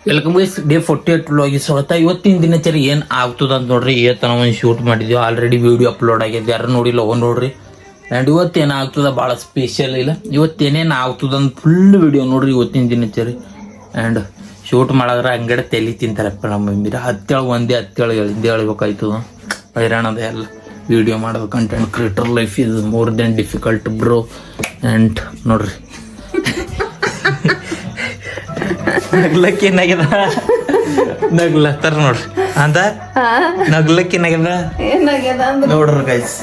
Welcome guys day 48 ವ್ಲಾಗಿ ಸ್ವಾಗತ. ಇವತ್ತಿನ ದಿನಚರಿ ಏನು ಆಗ್ತದ ಅಂತ ನೋಡ್ರಿ. ಇವತ್ತು ನಾವು ಒಂದು ಶೂಟ್ ಮಾಡಿದ್ವಿ, ಆಲ್ರೆಡಿ ವಿಡಿಯೋ ಅಪ್ಲೋಡ್ ಆಗಿದೆ, ಯಾರು ನೋಡಿಲ್ಲ ಹೋಗಿ ನೋಡ್ರಿ. ಆ್ಯಂಡ್ ಇವತ್ತೇನು ಆಗ್ತದ ಭಾಳ ಸ್ಪೆಷಲ್ ಇಲ್ಲ, ಇವತ್ತೇನೇನು ಆಗ್ತದ ಅಂತ ಫುಲ್ ವಿಡಿಯೋ ನೋಡ್ರಿ ಇವತ್ತಿನ ದಿನಚರಿ. ಆ್ಯಂಡ್ ಶೂಟ್ ಮಾಡಿದ್ರೆ ಅಂಗಡಿ ತಲೆ ತಿಂತಾರಪ್ಪ ನಮ್ಮ ಮಮ್ಮಿರ. ಹತ್ತೇಳು ಹಿಂದೆ ಹೇಳ್ಬೇಕಾಯ್ತದ, ಹೈರಾಣದ ಎಲ್ಲ ವಿಡಿಯೋ ಮಾಡೋದು. Content creator life is more than difficult bro. And ನೋಡ್ರಿ ನಗ್ಲಕ್ಕೆ ಏನಾಗ್ಯದ, ನಗ್ಲತ್ತಾರ ನೋಡ್ರಿ ಅಂತ ನಗ್ಲಕ್ಕೇನಾಗ್ಯದ ನೋಡ್ರಿ ಗೈಸ್.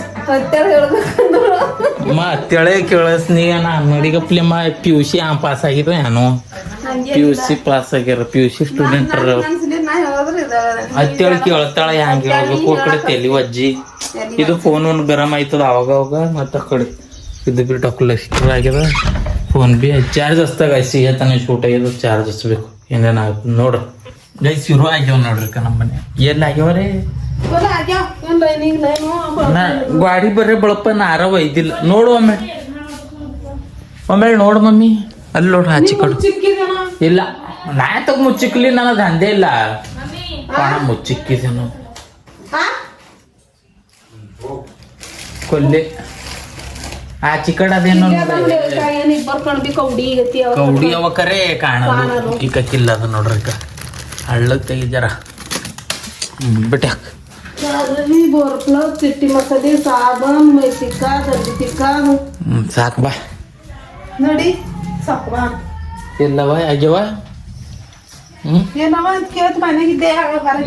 ಹತ್ತೇಳೆ ಕೇಳಸ್ನೀಗ ನಾನು ನೋಡಿಗಪ್ಲಿ PUC ಪಾಸ್ ಆಗಿರ ಏನು PUC ಪಾಸ್ ಆಗ್ಯಾರ, PUC ಸ್ಟೂಡೆಂಟ್ ಹತ್ತೇಳಿ ಕೇಳ್ತಾಳ ಹೆಂಗೆ ಹೇಳ್ಬೇಕು. ಆ ಕಡೆ ತಲೆ ಅಜ್ಜಿ ಇದು ಫೋನ್ ಗರಮ್ ಆಯ್ತದ ಅವಾಗ ಮತ್ತೆ ಆ ಕಡೆ ಇದು ಬಿ ಡಾಕ್ಯುಲೆಸ್ಟರ್ ಆಗ್ಯದ. ಫೋನ್ ಬಿ ಚಾರ್ಜ್ ಹಚ್ತಾಗ ಸಿಗ ತಾನೇ ಶೂಟ್ ಆಗ್ಯದ, ಚಾರ್ಜ್ ಹಚ್ಬೇಕು ಏನೇನು ಆಗುತ್ತೆ ನೋಡ್ರಿ ಗೈಸ್. ಶುರು ಆಗ್ಯಾವ ನೋಡ್ರಿ ನಮ್ಮ ಮನೆ ಎಲ್ಲ ಆಗ್ಯಾವ್ರಿ. ಗಾಡಿ ಬರ್ರಿ ಬಳಪ ನಾರ ಒಯ್ದಿಲ್ಲ ನೋಡು ಒಮ್ಮೆ ನೋಡು ಮಮ್ಮಿ ಅಲ್ಲಿ ನೋಡ್ರಿ ಹಚ್ಚಿ ಕೊಡು. ಇಲ್ಲ ನಾ ತಗ ಮುಚ್ಚಿಕ್ಲಿ, ನನಗೆ ದಂಧೆ ಇಲ್ಲ ಮುಚ್ಚಿಕ್ಕಿದೇನು ಕೊಲ್ಲಿ ಆಚಿ ಕಡೆ ಅದೇನು ಕೌಡಿ ಅವ ಕರೆ ಕಾಣೋದು ಈಗ ಕಿಲ್ಲದ ನೋಡ್ರಿ. ಈಗ ಹಳ್ಳದ ತೆಗಿ ಜರ ಬಿಟ್ಟಾಕ ಸಾಕು ಬಾ ನೋಡಿ ಎಲ್ಲವ ಆಗ್ಯವ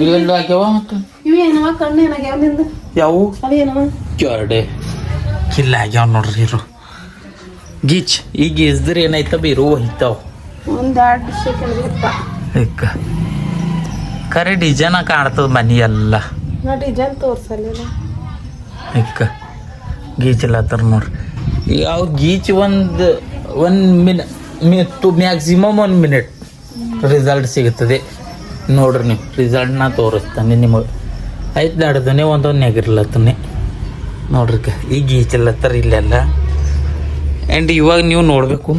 ಇವೆಲ್ಲ ಆಗ್ಯಾವ ಮತ್ತು ಯಾವು ಕ್ಯಾರ್ಡೆ ಕಿಲ್ಲ ಆಗ್ಯಾವ ನೋಡ್ರಿ. ಇರು ಗೀಚ್ ಈಗ ಗೀಚ್ದ್ರೆ ಏನಾಯ್ತವ ಇರು ಹೋಯ್ತಾವ ಖರೆ ಡಿಸೈನ್ ಕಾಣ್ತದ ಮನಿ ಎಲ್ಲ ಡಿಸೈನ್ ತೋರ್ಸಲ್ಲ ಗೀಚಿಲ್ಲತ್ತಾರ ನೋಡ್ರಿ. ಈಗ ಅವು ಗೀಚ್ ಒಂದು ಮ್ಯಾಕ್ಸಿಮಮ್ 1 ಮಿನಿಟ್ ರಿಸಲ್ಟ್ ಸಿಗುತ್ತದೆ ನೋಡ್ರಿ. ನೀವು ರಿಸಲ್ಟ್ನ ತೋರಿಸ್ತಾನೆ ನಿಮಗೆ ಆಯ್ತು. ದಡ್ದನೆ ಒಂದೊಂದು ನೆಗಿರ್ಲತ್ತಾನೆ ನೋಡ್ರಿ. ಈಗ ಗೀಚಿಲ್ಲತ್ತಾರ ಇಲ್ಲೆಲ್ಲ. ಆ್ಯಂಡ್ ಇವಾಗ ನೀವು ನೋಡಬೇಕು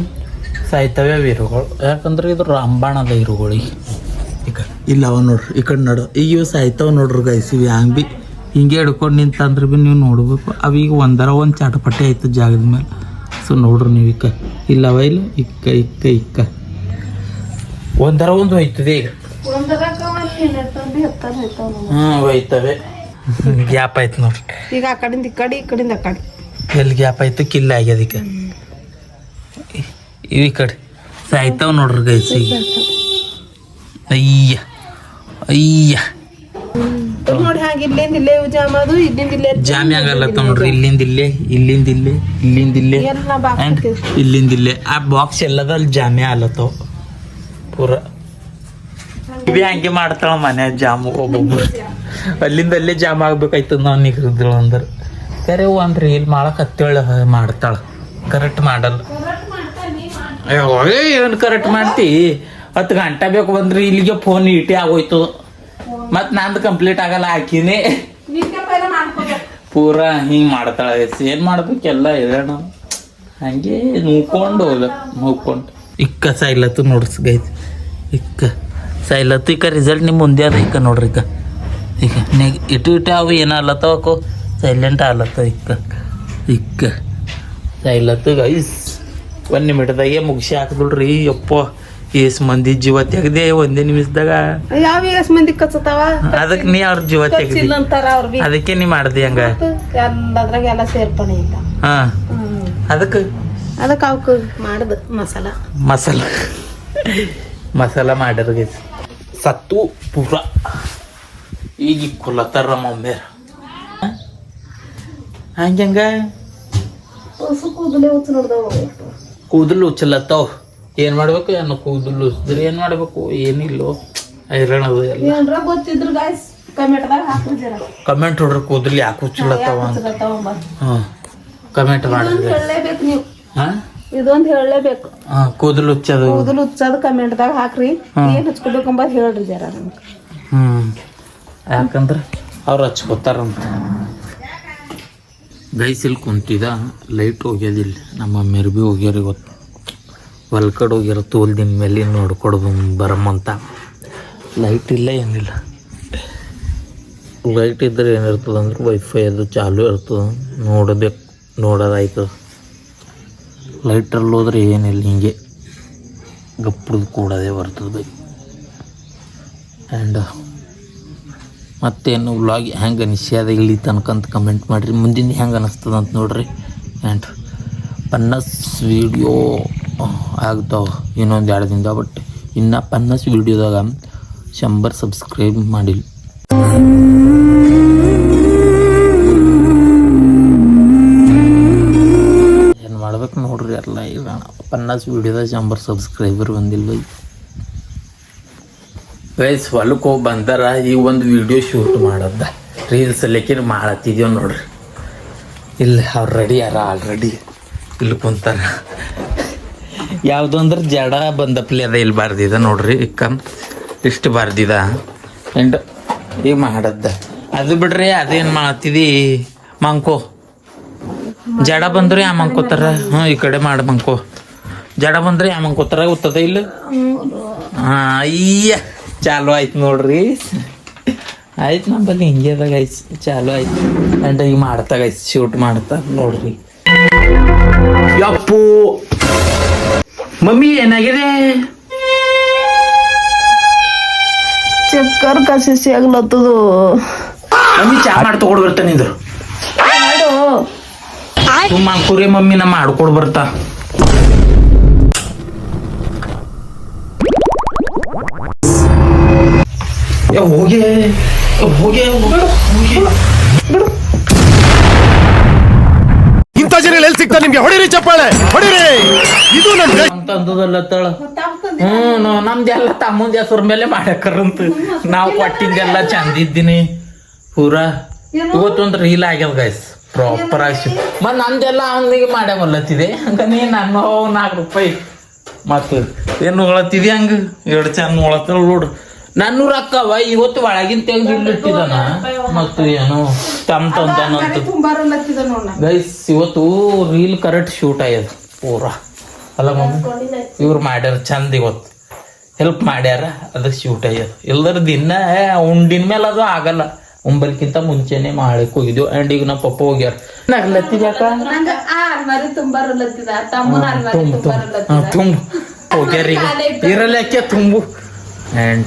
ಸಾಯ್ತವೆ ಇರುಗಳು, ಯಾಕಂದ್ರೆ ಇದು ರಾಂಬಾಣದ ಇರುಗಳಿಗೆ ಈಗ ಇಲ್ಲ ಅವ ನೋಡ್ರಿ. ಈ ಕಡೆ ನಡು ಈಗ ಇವು ಸಾಯ್ತಾವ ನೋಡ್ರಿ ಗೈಸ್. ಇವು ಹಂಗೆ ಭೀ ಹಿಂಗೆ ಹಿಡ್ಕೊಂಡು ನಿಂತಂದ್ರೆ ಭೀ ನೀವು ನೋಡ್ಬೇಕು. ಅವೀಗ ಒಂದು ಚಾಟಪಟ್ಟೆ ಆಯ್ತು ಜಾಗದ ಮೇಲೆ. ಸೊ ನೋಡ್ರಿ ನೀವು ಇಕ್ಕ ಇಲ್ಲವ ಇಲ್ಲ ಇಕ್ಕ ಒಂದು ಹೋಯ್ತದೆ ಈಗ. ಹೋಯ್ತವೆ ಗ್ಯಾಪ್ ಆಯ್ತು ನೋಡ್ರಿ. ಈಗ ಆ ಕಡೆಯಿಂದ ಈ ಕಡೆ, ಈ ಕಡೆಯಿಂದ ಆ ಕಡೆ ಎಲ್ಲಿ ಗ್ಯಾಪ್ ಆಯ್ತು ಕಿಲ್ಲ ಆಗ್ಯದ. ಈಗ ಇವು ಈ ಕಡೆ ಸಾಯ್ತಾವ ನೋಡ್ರಿ ಗೈಸ್. ಈಗ ಅಯ್ಯ ನೋಡಿ ಹಾಗೆ ಇಲ್ಲಿಂದ ಇಲ್ಲೇ ಜಾಮ್ ಅದು, ಇಲ್ಲಿಂದ ಇಲ್ಲೇ ಜಾಮಿ ಆಗಲ್ಲತ್ತ ನೋಡ್ರಿ. ಇಲ್ಲಿಂದ ಇಲ್ಲೇ ಆ್ಯಂಡ್ ಇಲ್ಲಿಂದ ಇಲ್ಲೇ ಆ ಬಾಕ್ಸ್ ಎಲ್ಲದಲ್ಲಿ ಜಾಮಿ ಆಲತ್ತವ ಪೂರ. ಇವಿ ಹಂಗೆ ಮಾಡ್ತಾಳ ಮನೆ ಜಾಮು. ಒಬ್ಬೊಬ್ರು ಅಲ್ಲಿಂದ ಅಲ್ಲೇ ಜಾಮ್ ಆಗ್ಬೇಕಾಯ್ತದ ನಾವು ನಿಗ್ರದಿಲ್ಲ ಅಂದ್ರೆ. ಕರೆ ಅಂದ್ರೆ ಇಲ್ಲಿ ಮಾಡಕ್ಕೆ ಹತ್ತೇಳು ಮಾಡ್ತಾಳ, ಕರೆಕ್ಟ್ ಮಾಡಲ್ಲ. ಏನು ಕರೆಕ್ಟ್ ಮಾಡ್ತಿ? 10 ಗಂಟೆ ಬೇಕು ಬಂದ್ರಿ ಇಲ್ಲಿಗೆ ಫೋನ್ ಇಟೇ ಆಗೋಯ್ತು. ಮತ್ತು ನಂದು ಕಂಪ್ಲೀಟ್ ಆಗಲ್ಲ, ಹಾಕಿನೇ ಪೂರಾ ಹಿಂಗೆ ಮಾಡ್ತಾಳೆ. ಏನು ಮಾಡ್ಬೇಕೆಲ್ಲ ಇರೋಣ ಹಂಗೆ ನೋಡ್ಕೊಂಡು ಇಕ್ಕ ಸೈಲತ್ತು ನೋಡ್ಸ್ ಗೈಸ್. ಇಕ್ಕ ಸೈಲತ್ತು ಇಕ್ಕ ರಿಸಲ್ಟ್ ನಿಮ್ಮ ಮುಂದೆ ಅದ. ಇಕ್ಕ ನೋಡ್ರಿ ಈಗ ಇಟ್ಟು ಅವು ಏನು ಅಲ್ಲತ್ತವಕ್ಕೋ ಸೈಲೆಂಟ್ ಆಲತ್ತ. ಇಕ್ಕ ಸೈಲತ್ತು ಗೈಸ್ 1 ನಿಮಿಷದಾಗೆ ಮುಗಿಸಿ ಹಾಕಿದ್ರಿ. ಯಪ್ಪ ಎಸ್ ಮಂದಿ ಜೀವ ತೆಗ್ದೆ 1 ನಿಮಿಷದಾಗ. ಯಾವ ಎಸ್ ಮಂದಿ ಕಚ್ಚತಾವ, ಅದಕ್ಕೆ ನೀ ಅವ್ರ ಜೀವ ತೆಗ್ದಿ, ಅದಕ್ಕೆ ನೀ ಮಾಡ್ದಿ ಹಂಗ. ಎಲ್ಲದ್ರಾಗ ಎಲ್ಲ ಸೇರ್ಪಣೆ ಇಲ್ಲ. ಹಾ ಅದಕ್ಕೆ ಅವಕ್ಕೆ ಮಾಡುದು ಮಸಾಲ ಮಾಡಿದ್ರೆ ಸತ್ತು ಪೂರ. ಈಗ ಕೊಲ್ಲತ್ತಾರ ಮಮ್ಮಿ ಹಂಗ ಕೂದಲು ಉಚ್ಚಲತ್ತಾವ. ಏನು ಮಾಡ್ಬೇಕು ಏನೋ ಕೂದಲು ಉಚ್ಚಿದ್ರೆ ಏನು ಮಾಡ್ಬೇಕು ಏನಿಲ್ಲೋ ಐರಣದು ಎಲ್ಲ. ಕಮೆಂಟ್ ಹೊಡ್ರಿ ಕೂದಲು ಯಾಕೆ ಉಚ್ಚಲತ್ತಾವ ಅಂತ. ಹಾಂ ಕಮೆಂಟ್ ಮಾಡಿದ್ರೆ ಇದೊಂದು ಹೇಳಲೇಬೇಕು. ಕೂದಲು ಉಚ್ಚೋದು ಕಮೆಂಟ್ದಾಗ ಹಾಕ್ರಿ. ಏನು ಹಚ್ಕೋಬೇಕಂಬದು ಹೇಳ್ರಿ ಜರ ನಮ್ಗೆ. ಯಾಕಂದ್ರೆ ಅವ್ರು ಹಚ್ಕೋತಾರಂತ. ಗೈಸಿಲ್ ಕುಂತಿದ ಲೈಟ್ ಹೋಗ್ಯದಿಲ್ಲ. ನಮ್ಮ ಮಮ್ಮಿಯರು ಭೀ ಹೋಗ್ಯಾರ ಇವತ್ತು. ಹೊಲ್ಕಡೆ ಹೋಗ್ಯಾರ ತೋಲ್ದಿನ ಮೇಲೆ ನೋಡ್ಕೊಡ್ದು ಬರಮ್ಮಂತ. ಲೈಟ್ ಇಲ್ಲ ಏನಿಲ್ಲ. ಲೈಟ್ ಇದ್ರೆ ಏನಿರ್ತದೆ ಅಂದ್ರೆ ವೈಫೈ ಅದು ಚಾಲು ಇರ್ತದೆ, ನೋಡೋದಾಯ್ತದ. ಲೈಟ್ರಲ್ಲಿ ಹೋದ್ರೆ ಏನಿಲ್ಲ, ಹಿಂಗೆ ಗಪ್ಪುದು ಕೂಡೋದೇ ಬರ್ತದೆ ಬೈ. ಆ್ಯಂಡ್ ಮತ್ತೇನು ವ್ಲಾಗ್ ಹೆಂಗೆ ಅನಿಸ್ಯದ ಇಲ್ಲಿ ತನಕಂತ ಕಮೆಂಟ್ ಮಾಡಿರಿ. ಮುಂದಿನ ಹೆಂಗೆ ಅನ್ನಿಸ್ತದೆ ಅಂತ ನೋಡ್ರಿ. ಆ್ಯಂಡ್ 50 ವೀಡಿಯೋ ಆಗ್ತಾವೆ ಇನ್ನೊಂದು 2 ದಿನದಾಗ. ಬಟ್ ಇನ್ನು 50 ವೀಡಿಯೋದಾಗ 100 ಸಬ್ಸ್ಕ್ರೈಬ್ ಮಾಡಿಲ್ಲ. ಏನು ಮಾಡ್ಬೇಕು ನೋಡ್ರಿ ಎಲ್ಲ. ಈಗ 50 ವೀಡಿಯೋದಾಗ 100 ಸಬ್ಸ್ಕ್ರೈಬರ್ ಬಂದಿಲ್ಲ ಬೈ. ಗೈಸ್ ಹೊಲಕ್ಕೆ ಹೋಗಿ ಬಂದಾರ. ಈ ಒಂದು ವಿಡಿಯೋ ಶೂಟ್ ಮಾಡೋದ ರೀಲ್ಸ್ ಲೆಕ್ಕಿನ ಮಾಡತ್ತಿದ್ದೀವಿ ನೋಡ್ರಿ. ಇಲ್ಲಿ ಅವ್ರು ರೆಡಿ ಯಾರ ಆಲ್ರೆಡಿ ಇಲ್ಲಿ ಕುಂತಾರ. ಯಾವುದು ಅಂದ್ರೆ ಜಡ ಬಂದಪ್ಲಿ ಅದ ಇಲ್ಲಿ ಬಾರ್ದಿದ ನೋಡ್ರಿ. ಇಷ್ಟು ಬಾರ್ದಿದ ಆ್ಯಂಡ್ ಈಗ ಮಾಡದ್ದ ಅದು ಬಿಡ್ರಿ. ಅದೇನು ಮಾಡತ್ತಿದಿ ಮಂಕೋ ಜಡ ಬಂದ್ರೆ ಯಾ ಮಂಕೋತಾರ. ಈ ಕಡೆ ಮಾಡಿ ಮಂಕೋ. ಜಡ ಬಂದ್ರೆ ಯಾ ಮಂಕೋತಾರ ಗೊತ್ತದ ಇಲ್ಲ. ಅಯ್ಯ ಚಾಲು ಆಯ್ತು ನೋಡ್ರಿ. ಆಯ್ತು ನಮ್ಮಲ್ಲಿ ಹಿಂಗೆ ಅದಾಗ ಆಯ್ತು ಚಾಲು ಆಯ್ತು. ಆ್ಯಂಡ್ ಈಗ ಮಾಡ್ತಾಗ ಆಯ್ತು ಶೂಟ್ ಮಾಡ್ತಾ ನೋಡ್ರಿ. ಯಪ್ಪು ಮಮ್ಮಿ ಏನಾಗಿದೆ? ಚಕ್ಕರ್ ಕಸಿಸಿ ಆಗ್ಲತ್ತದು. ಮಮ್ಮಿ ಚಾ ಮಾಡಿ ತಗೊಂಡು ಬರ್ತಾನೆ ಇದ್ರು ತುಂಬ ಅಂಕುರಿ. ಮಮ್ಮಿ ನಮ್ಮ ಮಾಡ್ಕೊಡ್ ಬರ್ತಾ. ಹೋಗಿ ಇಂಥ ಜನ ಎಲ್ಲಿ ಸಿಗ್ತಾರೆ ನಿಮ್ಗೆ? ಹೊಡಿರಿ ಚಪ್ಪಾಳೆ ಹೊಡಿರಿ. ಇದು ತಂದದಲ್ಲ ತಳ. ನಮ್ದೆಲ್ಲ ತಮ್ಮಂದ ಹೆಸರ ಮೇಲೆ ಮಾಡಕರಂತ ನಾವು ಕೊಟ್ಟಿದ್ದೆಲ್ಲ ಚಂದ ಇದ್ದೀನಿ ಪೂರಾ. ಇವತ್ತೊಂದು ರೀಲ್ ಆಗ್ಯದ ಗೈಸ್ ಪ್ರಾಪರ್ ಆಗಿ. ಮತ್ತು ನಂದೆಲ್ಲ ಅವನಿಗೆ ಮಾಡ್ಯಾವಲ್ಲತ್ತಿದೆ ಹಂಗ. ನೀ ನನ್ನ 4 ರೂಪಾಯಿ ಮತ್ತು ಏನು ಹೊಳತ್ತಿದೆ ಹಂಗ 2 ಚಂದ ಹೊಳತ್ತ ನೋಡು. 400 ಅಕ್ಕವ ಇವತ್ತು ಒಳಗಿನ ತೆಗೆದಿಟ್ಟಿದ್ದಾನ. ಮತ್ತು ಏನು ತಂದಂತ ಗೈಸ್ ಇವತ್ತು ರೀಲ್ ಕರೆಕ್ಟ್ ಶೂಟ್ ಆಗ್ಯದ ಪೂರಾ. ಅಲ್ಲ ಮಮ್ಮಿ ಇವ್ರು ಮಾಡ್ಯಾರ ಚಂದ. ಇವತ್ತು ಹೆಲ್ಪ್ ಮಾಡ್ಯಾರ ಅದಕ್ಕೆ ಶೂಟ್ ಆಗ್ಯದ. ಎಲ್ಲರ ದಿನ ಉಂಡಿನ ಮೇಲೆ ಅದು ಆಗಲ್ಲ. ಉಂಬಲ್ಕಿಂತ ಮುಂಚೆನೆ ಮಾಡಕ್ ಹೋಗಿದ್ವು. ಆ್ಯಂಡ್ ಈಗ ನಮ್ಮ ಪಪ್ಪ ಹೋಗ್ಯಾರ. ತುಂಬ ಹೋಗ್ಯಾರ ಈಗ ಇರಲ್ಲಕ್ಕೆ ತುಂಬು. And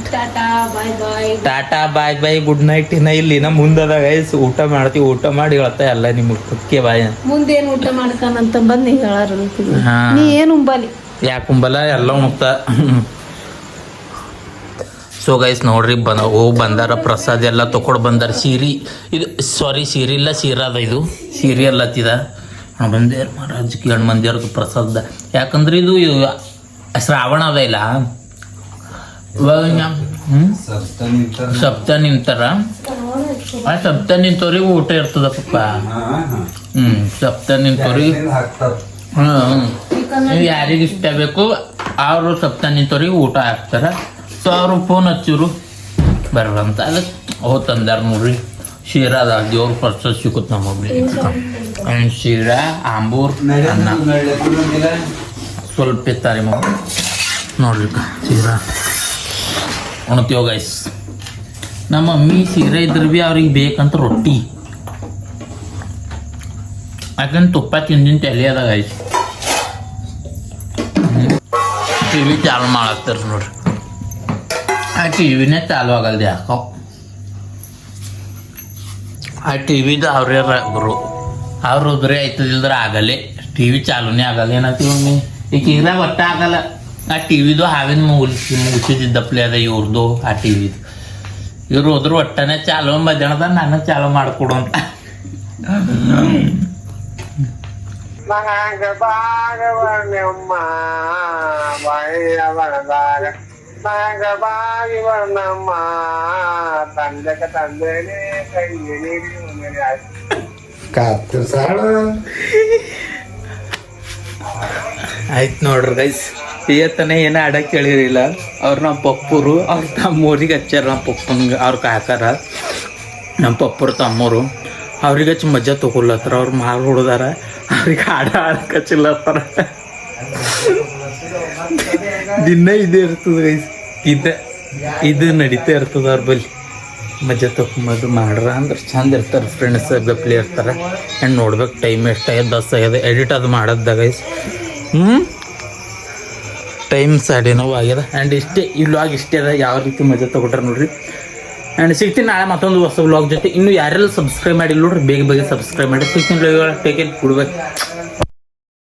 tata bye bye good night. ಇನ್ನ ಇಲ್ಲಿ ನಮ್ಮ ಮುಂದದ ಗೈಸ್ ಊಟ ಮಾಡ್ತೀವಿ. ಊಟ ಮಾಡಿ ಹೇಳ್ತಾ ಎಲ್ಲ ನಿಮಗೆ ಕುಕ್ಕೆ ಬಾಯ್. ಮುಂದೇನು ಊಟ ಮಾಡ್ತಾನಂತ ಬಂದು ನೀ ಹೇಳಾರ. ನೀ ಏನು ಉಂಬಲಿ ಯಾಕೆ ಉಂಬಲ್ಲ ಎಲ್ಲ ಉಣ್ತಾ. ಸೊ ಗೈಸ್ ನೋಡ್ರಿ ಬಂದಾರ ಪ್ರಸಾದ ಎಲ್ಲ ತಗೊಂಡು ಬಂದಾರ. ಸೀರೆ ಇದು ಸಾರಿ ಸೀರೆ ಇಲ್ಲ ಸೀರದ ಇದು ಸೀರೆ ಅಲ್ಲತ್ತಿದ ಬಂದೇರ್ ಮಹಾರಾಜ್ಗೆ 2 ಮಂದಿಯವ್ರಿಗೆ ಪ್ರಸಾದ. ಯಾಕಂದ್ರೆ ಇದು ಶ್ರಾವಣ ಅದ ಇಲ್ಲ ಸಪ್ತ ನಿಂತಾರ. ಆ ಸಪ್ತ ನಿಂತವ್ರಿಗೆ ಊಟ ಇರ್ತದ ಪಪ್ಪ. ಸಪ್ತ ನಿಂತವ್ರಿಗೆ ಯಾರಿಗೆ ಇಷ್ಟ ಬೇಕು ಅವರು ಸಪ್ತ ನಿಂತವ್ರಿಗೆ ಊಟ ಹಾಕ್ತಾರ. ಸೊ ಅವರು ಫೋನ್ ಹಚ್ಚಿರು ಬರಂತ ಅದಕ್ಕೆ ತಂದಾರ ನೋಡ್ರಿ. ಶೀರಾ ಅದ ದೇವ್ರ ಪ್ರಸಾದ ಸಿಕ್ಕುತ್ತೆ ನಮ್ಮೊಬ್ಬರಿ. ಆ್ಯಂಡ್ ಶೀರಾ ಆಂಬೂರ್ ಅನ್ನ ಸ್ವಲ್ಪ ಇತ್ತಾರೆ ಮಮ್ಮಿ ನೋಡ್ರಿ. ಶೀರಾ ಉಣ್ತೀವ ಗೈಸ್. ನಮ್ಮ ಮಮ್ಮಿ ಸೀರೆ ಇದ್ರೆ ಭೀ ಅವ್ರಿಗೆ ಬೇಕಂತ ರೊಟ್ಟಿ. ಯಾಕಂದ್ರೆ ತುಪ್ಪ ತಿಂದಿನ ತಲೆ ಅದ ಗೈಸ್. ಟಿವಿ ಚಾಲು ಮಾಡತ್ತಾರ ನೋಡ್ರಿ. ಆ ಟಿವಿನೇ ಚಾಲು ಆಗಲ್ದು ಯಾಕೋ. ಆ ಟಿವಿದು ಅವ್ರೇ ಗುರು. ಅವ್ರು ಬರೀ ಆಯ್ತದಿಲ್ದ್ರೆ ಆಗಲ್ಲೇ ಟಿವಿ ಚಾಲೂನೇ ಆಗಲ್ಲ. ಏನಂತೀವಿ ಮಮ್ಮಿ ಈಗ ಇದ್ರಾಗ ಒಟ್ಟ ಆಗಲ್ಲ. ಆ ಟಿವಿದು ಹಾವಿನ ಮುಗಿಸಿದ್ದಪ್ಲೆ ಅದ ಇವ್ರದ್ದು. ಆ ಟಿವಿದು ಇವ್ರು ಹೋದ್ರು ಒಟ್ಟನೆ ಚಾಲು ಮಧ್ಯಾಹ್ನದ ನಾನು ಚಾಲು ಮಾಡಿಕೊಡು ಅಂತ. ಆಯ್ತು ನೋಡ್ರಿ ಗೈಸ್. ಇವತ್ತನೇ ಏನೋ ಆಡಕ್ಕೆ ಕೇಳಿರಿಲ್ಲ. ಅವ್ರು ನಮ್ಮ ಪಪ್ಪರು ಅವ್ರ ತಮ್ಮೂರಿಗೆ ಹಚ್ಚಾರ. ನಮ್ಮ ಪಪ್ಪನಿಗೆ ಅವ್ರ ಕಾಕಾರ ನಮ್ಮ ಪಪ್ಪರು ತಮ್ಮರು ಅವ್ರಿಗೆ ಹಚ್ಚಿ ಮಜಾ ತಗೊಳ್ಳತ್ತಾರ. ಅವ್ರು ಮಾಲ್ ಹೊಡ್ದಾರ. ಅವ್ರಿಗೆ ಆಡಕ್ಕೆ ಹಚ್ಚಿಲ್ಲತ್ತಾರ. ದಿನ ಇದೇ ಇರ್ತದೆ ಗೈಸ್. ಇದು ನಡೀತಾ ಇರ್ತದ ಅವ್ರ ಬಲ್ಲಿ ಮಜಾ ತಗೊಂಬದು ಮಾಡ್ರ ಅಂದ್ರೆ ಚಂದ ಇರ್ತಾರೆ ಫ್ರೆಂಡ್ಸ್ ಗಪ್ಲಿ ಇರ್ತಾರೆ ಆ್ಯಂಡ್ ನೋಡ್ಬೇಕು ಟೈಮ್ ಎಷ್ಟಾಗ್ಯದ 10 ಆಗ್ಯದ ಎಡಿಟ್ ಅದು ಮಾಡೋದಾಗ ಟೈಮ್ 9:30 ಆಗ್ಯದ ಆ್ಯಂಡ್ ಇಷ್ಟೇ ಈ ವ್ಲಾಗ್ ಇಷ್ಟೇ ಅದ. ಯಾವ ರೀತಿ ಮಜಾ ತಗೊಟ್ರೆ ನೋಡ್ರಿ. ಆ್ಯಂಡ್ ಸಿಗ್ತೀನಿ ನಾಳೆ ಮತ್ತೊಂದು ಹೊಸ ವ್ಲಾಗ್ ಜೊತೆ. ಇನ್ನು ಯಾರೆಲ್ಲ ಸಬ್ಸ್ಕ್ರೈಬ್ ಮಾಡಿಲ್ಲ ನೋಡ್ರಿ ಬೇಗ ಬೇಗ ಸಬ್ಸ್ಕ್ರೈಬ್ ಮಾಡಿ. ಸಿಗ್ತೀನಿ ಟೇಕ್ ಇಟ್, ಗುಡ್ ಬೈ.